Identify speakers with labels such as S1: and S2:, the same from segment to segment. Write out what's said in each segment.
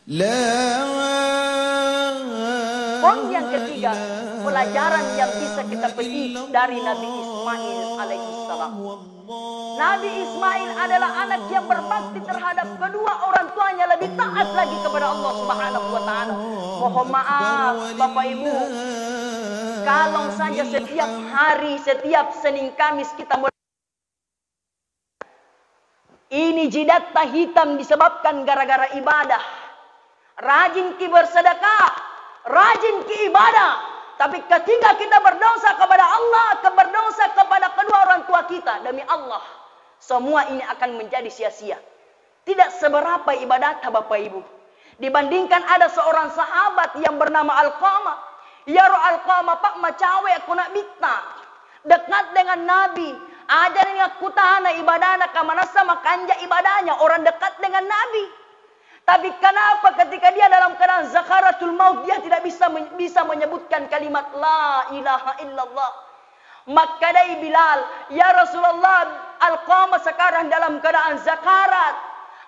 S1: Poin yang ketiga, pelajaran yang bisa kita petik dari Nabi Ismail alaihissalam. Nabi Ismail adalah anak yang berbakti terhadap kedua orang tuanya, lebih taat lagi kepada Allah Subhanahu wa taala. Mohon maaf Bapak Ibu, kalau saja setiap hari, setiap Senin Kamis kita ini jidat hitam disebabkan gara-gara ibadah. Rajin ki bersedekah, rajin ki ibadah. Tapi ketika kita berdosa kepada Allah, berdosa kepada kedua orang tua kita, demi Allah, semua ini akan menjadi sia-sia. Tidak seberapa ibadat Bapak Ibu. Dibandingkan ada seorang sahabat yang bernama Alqamah. Ya Alqamah, pak macawe aku nak bitna. Dekat dengan Nabi. Ajarin aku tahana ibadahna kamana sama kanja ibadahnya. Orang dekat dengan Nabi. Tapi kenapa ketika dia dalam keadaan zakaratul maut, dia tidak bisa menyebutkan kalimat la ilaha illallah. Maka dari Bilal, ya Rasulullah, Alqamah sekarang dalam keadaan zakarat.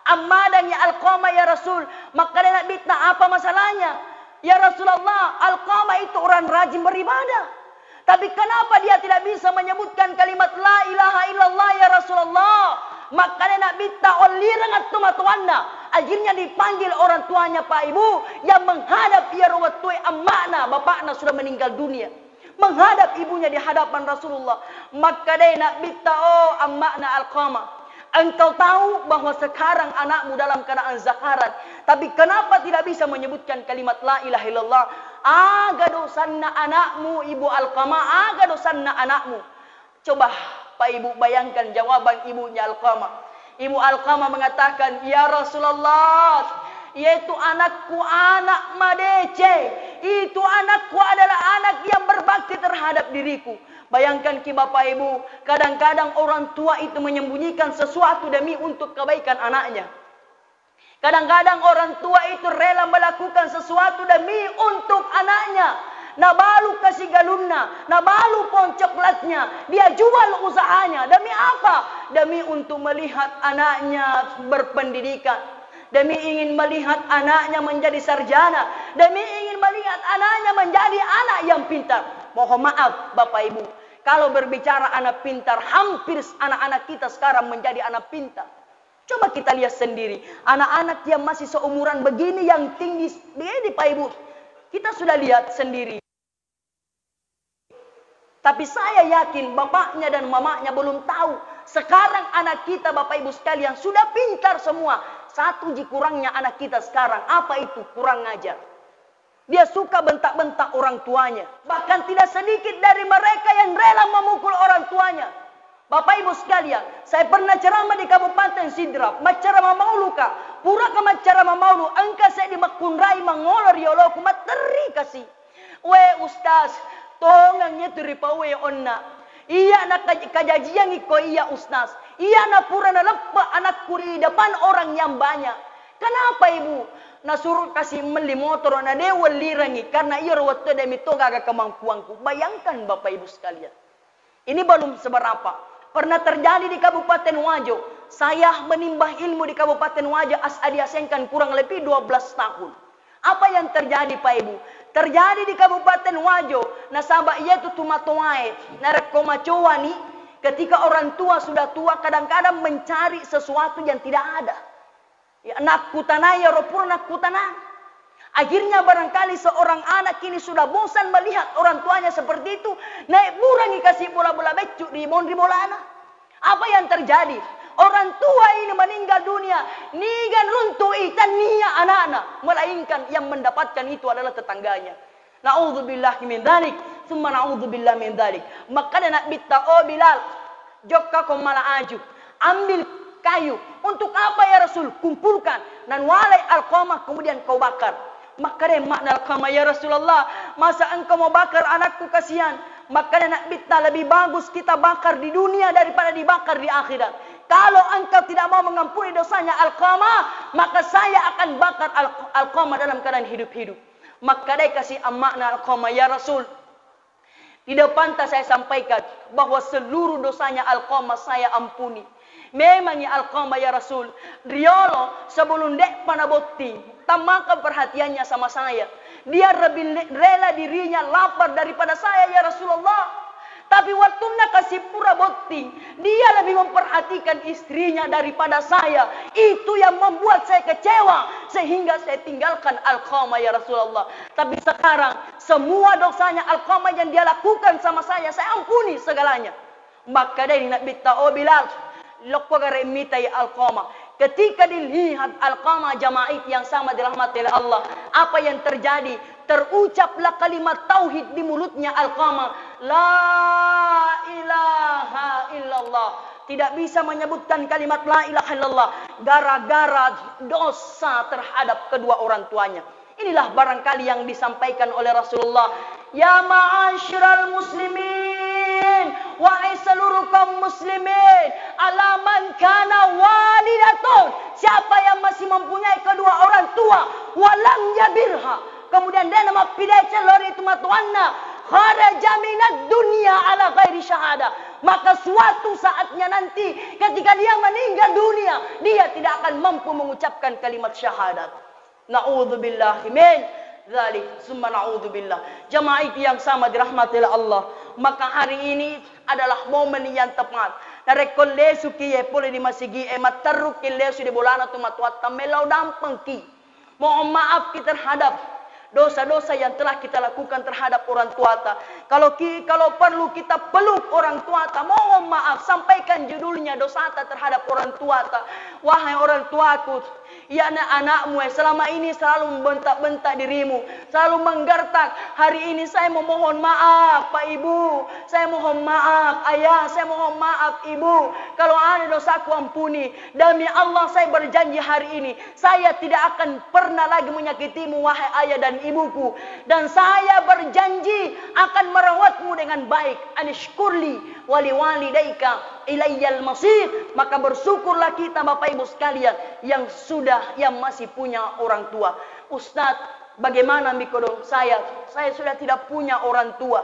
S1: Amadanya Alqamah ya Rasul. Maka dia nak bitnah, apa masalahnya? Ya Rasulullah, Alqamah itu orang rajin beribadah. Tapi kenapa dia tidak bisa menyebutkan kalimat la ilaha illallah ya Rasulullah? Maka dia nak bitnah olirangat tumatuanna. Akhirnya dipanggil orang tuanya Pak Ibu yang menghadap ya rawatui amakna, bapakna sudah meninggal dunia. Menghadap ibunya di hadapan Rasulullah. Maka dia nak bitnah, oh amakna Alqamah, engkau tahu bahwa sekarang anakmu dalam keadaan zakarat. Tapi kenapa tidak bisa menyebutkan kalimat la ilaha illallah? Aga dosanna anakmu Ibu Alqamah, aga dosanna anakmu. Coba Pak Ibu bayangkan jawaban ibunya Alqamah. Ibu Alqamah mengatakan, ya Rasulullah, yaitu anakku anak madece. Itu anakku adalah anak yang berbakti terhadap diriku. Bayangkan ki Bapak Ibu, kadang-kadang orang tua itu menyembunyikan sesuatu demi untuk kebaikan anaknya. Kadang-kadang orang tua itu rela melakukan sesuatu demi untuk anaknya. Nabalu kasih galunna, nabalu pon coklatnya, dia jual usahanya. Demi apa? Demi untuk melihat anaknya berpendidikan. Demi ingin melihat anaknya menjadi sarjana. Demi ingin melihat anaknya menjadi anak yang pintar. Mohon maaf Bapak Ibu, kalau berbicara anak pintar, hampir anak-anak kita sekarang menjadi anak pintar. Coba kita lihat sendiri, anak-anak yang masih seumuran begini, yang tinggi begini Pak Ibu, kita sudah lihat sendiri. Tapi saya yakin bapaknya dan mamanya belum tahu. Sekarang anak kita Bapak Ibu sekalian sudah pintar semua. Satu kurangnya anak kita sekarang, apa itu? Kurang ngajar. Dia suka bentak-bentak orang tuanya. Bahkan tidak sedikit dari mereka yang rela memukul orang tuanya. Bapak Ibu sekalian, saya pernah ceramah di Kabupaten Sidrap. Macarama maulu ka, pura ka macarama maulu. Angka saya di makunrai mangolor yolo kumateri kasih. We ustaz, tongang itu ripawe onna. Iya nak kajajian iko iya ustaz. Iya na pura na lepa anak kuri depan orang yang banyak. Kenapa Ibu? Nasuruh kasih meli motor na dewa lirangi karena iya rawat demi toga ke kemampuanku. Bayangkan Bapak Ibu sekalian. Ini belum seberapa. Pernah terjadi di Kabupaten Wajo. Saya menimbah ilmu di Kabupaten Wajo Asadiasengkan kurang lebih 12 tahun. Apa yang terjadi Pak Ibu? Terjadi di Kabupaten Wajo. Nasabah yaitu tumatoae. Narekomacowani. Ketika orang tua sudah tua kadang-kadang mencari sesuatu yang tidak ada. Ya, nak kutanaya ropur nak kutanah. Akhirnya barangkali seorang anak ini sudah bosan melihat orang tuanya seperti itu. Naik burangi kasih bola-bola becuk di bolana. Apa yang terjadi? Orang tua ini meninggal dunia. Nigan runtuh ikan niya anak-anak. Melainkan yang mendapatkan itu adalah tetangganya. Na'udzubillah min dzalik. Summa na'udzubillah min dzalik. Maka dia nak bitta, oh Bilal, jokka kau malah aju. Ambil kayu. Untuk apa ya Rasul? Kumpulkan. Dan walai Alqamah kemudian kau bakar. Maka dia makna Alqamah, ya Rasulullah, masa engkau mau bakar anakku, kasihan. Maka dia nak bitna, lebih bagus kita bakar di dunia daripada dibakar di akhirat. Kalau engkau tidak mau mengampuni dosanya Alqamah, maka saya akan bakar Alqamah dalam keadaan hidup-hidup. Maka dia kasih makna Alqamah, ya Rasul, di depan saya sampaikan bahwa seluruh dosanya Alqamah saya ampuni. Memang ya Alqamah ya Rasul, Riolo sebelum dek panabotti, tamakan perhatiannya sama saya. Dia lebih rela dirinya lapar daripada saya ya Rasulullah. Tapi waktu nak kasih pura botti, dia lebih memperhatikan istrinya daripada saya. Itu yang membuat saya kecewa sehingga saya tinggalkan Alqamah ya Rasulullah. Tapi sekarang semua dosanya Alqamah yang dia lakukan sama saya ampuni segalanya. Maka dari nak bitta oh Bilal, lokko gare mita ya Alqamah. Ketika dilihat Alqamah jamaah yang sama dirahmati oleh Allah, apa yang terjadi? Terucaplah kalimat tauhid di mulutnya Alqamah. La ilaha illallah. Tidak bisa menyebutkan kalimat la ilaha illallah gara-gara dosa terhadap kedua orang tuanya. Inilah barangkali yang disampaikan oleh Rasulullah. Ya ma'asyiral muslimin, wahai seluruh kaum muslimin, alaman kana walidatun, siapa yang masih mempunyai kedua orang tua, walam yabirha, kemudian dia nama pidai celor itu matuanna, kharaja minad dunia ala ghairi syahada, maka suatu saatnya nanti ketika dia meninggal dunia, dia tidak akan mampu mengucapkan kalimat syahadat. Na'udzubillahi min dzalik, summa na'udzubillah. Jamaah yang sama dirahmati oleh Allah, maka hari ini adalah momen yang tepat. Narekol lesu kiye pole di masigi mataruk lesu di bolana tu matuat tamelau dampeng ki. Mohon maaf kita terhadap dosa-dosa yang telah kita lakukan terhadap orang tua. Kalau perlu kita peluk orang tua, mohon maaf, sampaikan judulnya dosa terhadap orang tua. Wahai orang tuaku, ya anak-anakmu selama ini selalu membentak-bentak dirimu, selalu menggertak. Hari ini saya memohon maaf Pak Ibu, saya mohon maaf Ayah, saya mohon maaf Ibu. Kalau ada dosaku ampuni. Demi Allah saya berjanji hari ini saya tidak akan pernah lagi menyakitimu wahai ayah dan ibuku. Dan saya berjanji akan merawatmu dengan baik. Anishkurli wali walidaika ilayyal masir. Maka bersyukurlah kita Bapak Ibu sekalian yang masih punya orang tua. Ustaz, bagaimana mikodong saya sudah tidak punya orang tua.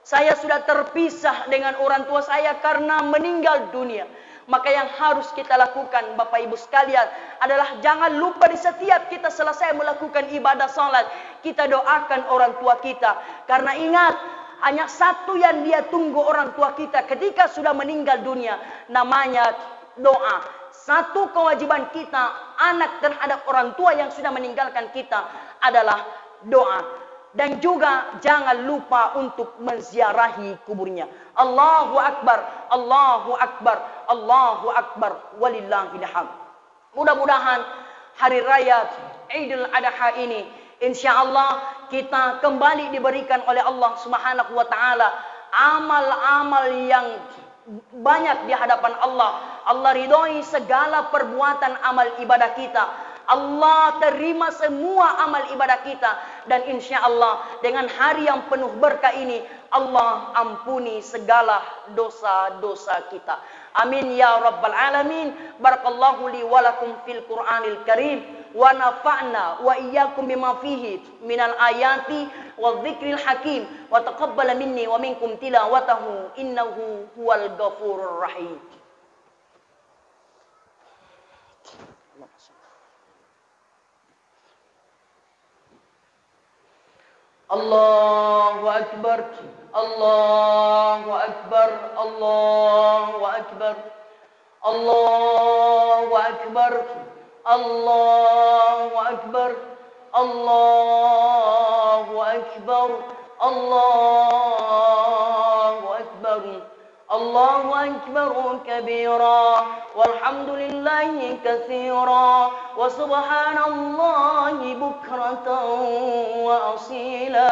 S1: Saya sudah terpisah dengan orang tua saya karena meninggal dunia. Maka yang harus kita lakukan Bapak Ibu sekalian adalah jangan lupa di setiap kita selesai melakukan ibadah salat, kita doakan orang tua kita. Karena ingat, hanya satu yang dia tunggu orang tua kita ketika sudah meninggal dunia, namanya doa. Satu kewajiban kita anak terhadap orang tua yang sudah meninggalkan kita adalah doa. Dan juga jangan lupa untuk menziarahi kuburnya. Allahu Akbar, Allahu Akbar, Allahu Akbar, walillahil hamd. Mudah-mudahan hari raya Idul Adha ini insyaallah kita kembali diberikan oleh Allah Subhanahu wa taala amal-amal yang banyak di hadapan Allah. Allah ridhoi segala perbuatan amal ibadah kita. Allah terima semua amal ibadah kita. Dan insya Allah dengan hari yang penuh berkah ini, Allah ampuni segala dosa-dosa kita. Amin ya rabbal alamin. Barakallahu li walakum fil Qur'anil Karim. Wa nafa'na wa iyyakum bima fihi minal ayati wa dzikril hakim. Wa taqabbala minni wa minkum tilawatahu innahu huwal ghafurur rahim. Allahu Akbar, Allahu Akbar, Allahu Akbar, Allahu Akbar, Allahu Akbar, Allahu Akbar, Allahu Akbar, Allahu Akbar kabira, walhamdulillahi katsira, wa subhanallahi bukratan wa asila,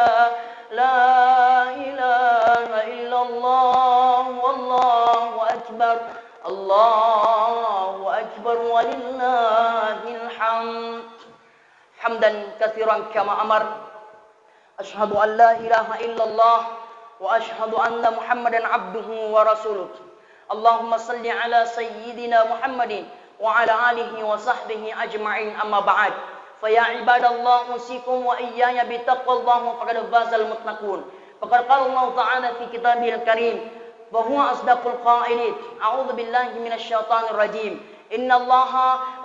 S1: la ilaha illallah, wallahu akbar, Allahu akbar, walillahil hamd. Hamdan katsiran kama amar. Asyhadu an la ilaha illallah wa asyhadu anna Muhammadan abduhu wa rasuluh. Allahumma salli ala sayyidina Muhammadin wa ala alihi wa sahbihi ajma'in, amma ba'd. Fa ya ibadallah usikum wa iyaya bi taqwallahi faqad fazal muttaqun. Faqad qala Allah ta'ala fi kitabihil karim, وهو أصدق القائلين. أعوذ بالله من الشيطان الرجيم. إن الله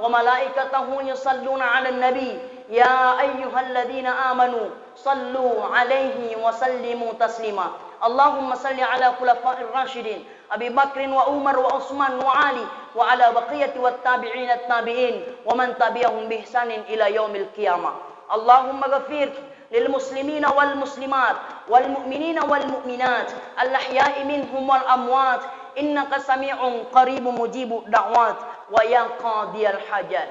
S1: وملائكته يصلون على النبي يا أيها الذين آمنوا صلوا عليه وسلموا تسليما. اللهم صل على خلفاء الراشدين أبي بكر وعمر وعثمان وعلي وعلى بقية والتابعين التابعين ومن تبعهم بإحسان إلى يوم القيامة. اللهم اغفر للمسلمين والمسلمات والمؤمنين والمؤمنات الأحياء منهم والأموات إنك سميع قريب مجيب الدعوات ويا قاضي الحاجات.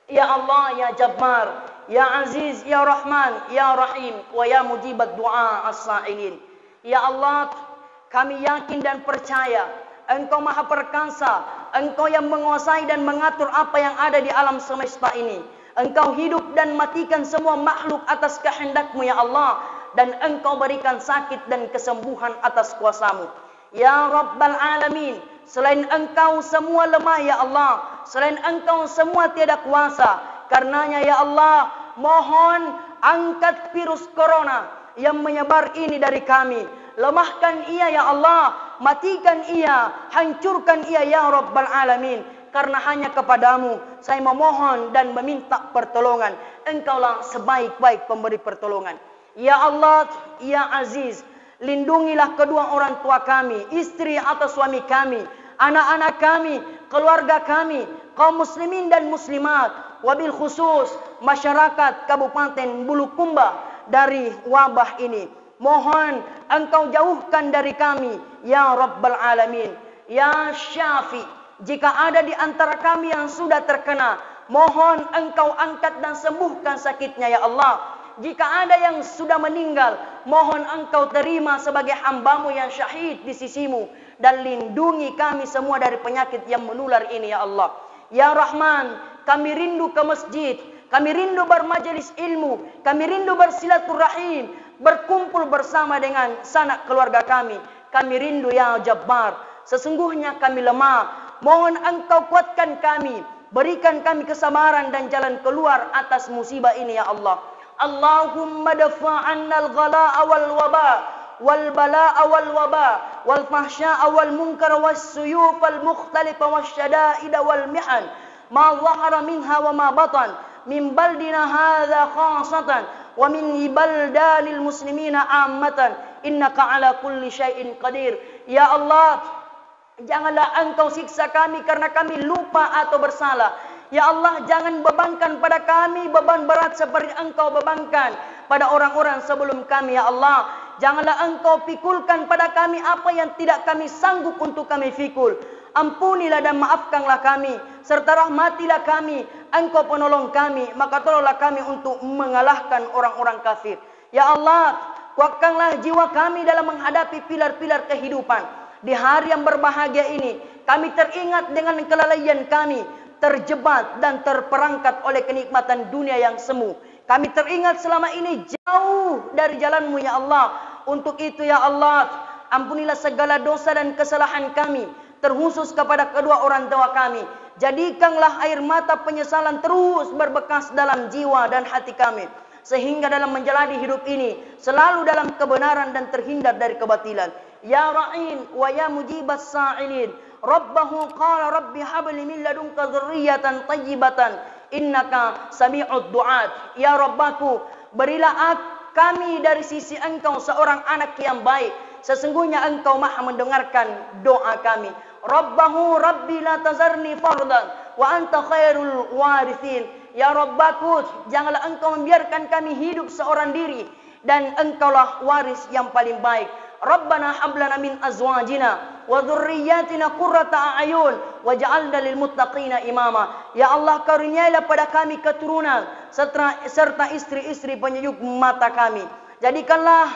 S1: يا الله يا جبار يا عزيز يا رحمن يا رحيم ويا مجيب الدعاء السائلين. Ya Allah, kami yakin dan percaya Engkau maha perkasa, Engkau yang menguasai dan mengatur apa yang ada di alam semesta ini. Engkau hidup dan matikan semua makhluk atas kehendak-Mu ya Allah, dan Engkau berikan sakit dan kesembuhan atas kuasa-Mu. Ya Rabbal Alamin, selain Engkau semua lemah ya Allah, selain Engkau semua tiada kuasa. Karenanya ya Allah, mohon angkat virus corona yang menyebar ini dari kami. Lemahkan ia ya Allah, matikan ia, hancurkan ia ya Rabbal Alamin. Karena hanya kepadamu saya memohon dan meminta pertolongan. Engkaulah sebaik-baik pemberi pertolongan. Ya Allah, ya Aziz, lindungilah kedua orang tua kami, istri atau suami kami, anak-anak kami, keluarga kami, kaum muslimin dan muslimat, wabil khusus masyarakat Kabupaten Bulukumba dari wabah ini. Mohon Engkau jauhkan dari kami ya Rabbal Alamin. Ya Syafi, jika ada di antara kami yang sudah terkena, mohon Engkau angkat dan sembuhkan sakitnya ya Allah. Jika ada yang sudah meninggal, mohon Engkau terima sebagai hamba-Mu yang syahid di sisi-Mu, dan lindungi kami semua dari penyakit yang menular ini ya Allah. Ya Rahman, kami rindu ke masjid, kami rindu bermajelis ilmu, kami rindu bersilaturahim, berkumpul bersama dengan sanak keluarga kami. Kami rindu ya Jabbar, sesungguhnya kami lemah. Mohon Engkau kuatkan kami, berikan kami kesabaran dan jalan keluar atas musibah ini ya Allah. Allahumma dafa'anna al-ghala'a wal waba wal bala'a wal waba wal fahsya'a wal munkar was suyuf al mukhtalifa was syada'ida wal mihan ma dhahara minha wa ma batan min baldina hadha khasatan wa min baldalil muslimina ammatan innaka ala kulli syai'in qadir. Ya Allah, janganlah Engkau siksa kami karena kami lupa atau bersalah. Ya Allah, jangan bebankan pada kami beban berat seperti Engkau bebankan pada orang-orang sebelum kami ya Allah. Janganlah Engkau pikulkan pada kami apa yang tidak kami sanggup untuk kami fikul. Ampunilah dan maafkanlah kami, serta rahmatilah kami. Engkau penolong kami, maka tolonglah kami untuk mengalahkan orang-orang kafir. Ya Allah, kuatkanlah jiwa kami dalam menghadapi pilar-pilar kehidupan. Di hari yang berbahagia ini, kami teringat dengan kelalaian kami, terjebak dan terperangkap oleh kenikmatan dunia yang semu. Kami teringat selama ini jauh dari jalan-Mu ya Allah. Untuk itu ya Allah, ampunilah segala dosa dan kesalahan kami, terkhusus kepada kedua orang tua kami. Jadikanlah air mata penyesalan terus berbekas dalam jiwa dan hati kami, sehingga dalam menjalani hidup ini selalu dalam kebenaran dan terhindar dari kebatilan. Ya Ra'in wa ya mujibas sa'ilin, Rabbahu qala rabbi habli min ladunka dzurriyyatan thayyibatan innaka sami'ud du'at. Ya Rabbaku, berilah kami dari sisi Engkau seorang anak yang baik, sesungguhnya Engkau maha mendengarkan doa kami. Rabbahu rabbi la tazarni fardan wa anta khairul warithin. Ya Rabbaku, janganlah Engkau membiarkan kami hidup seorang diri, dan Engkaulah waris yang paling baik. Rabbana hablana min azwajina wa dhurriyyatina qurrata a'yun waj'alna lil muttaqina imama. Ya Allah, karuniailah pada kami keturunan serta istri-istri penyejuk mata kami. Jadikanlah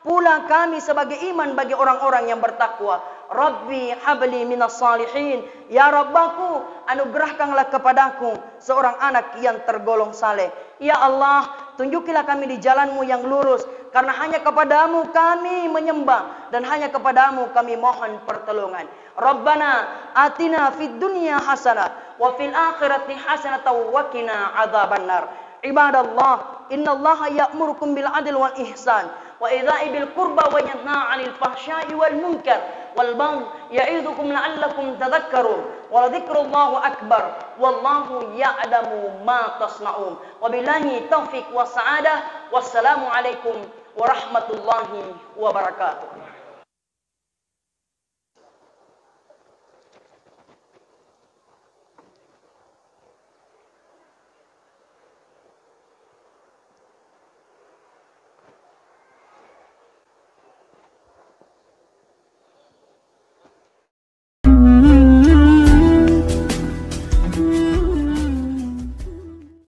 S1: pula kami sebagai iman bagi orang-orang yang bertakwa. Rabbi habli minas salihin. Ya Rabbaku, anugerahkanlah kepadaku seorang anak yang tergolong saleh. Ya Allah, tunjukilah kami di jalan-Mu yang lurus, karena hanya kepadamu kami menyembah dan hanya kepadamu kami mohon pertolongan. Rabbana atina fid dunya hasanah wa fil akhirati hasanah wa qina adzabannar. Ibadallah, innallaha ya'murukum bil adli wal ihsan wa idza'i bil qurba wa yanha 'anil fahsya'i wal munkar wal baghy ya'idukum la'allakum tadhakkarun wa dzikrullahi akbar wallahu ya'lamu ma tasna'un. Wabillahi taufiq was sa'adah. Wassalamu alaikum warahmatullahi wabarakatuh.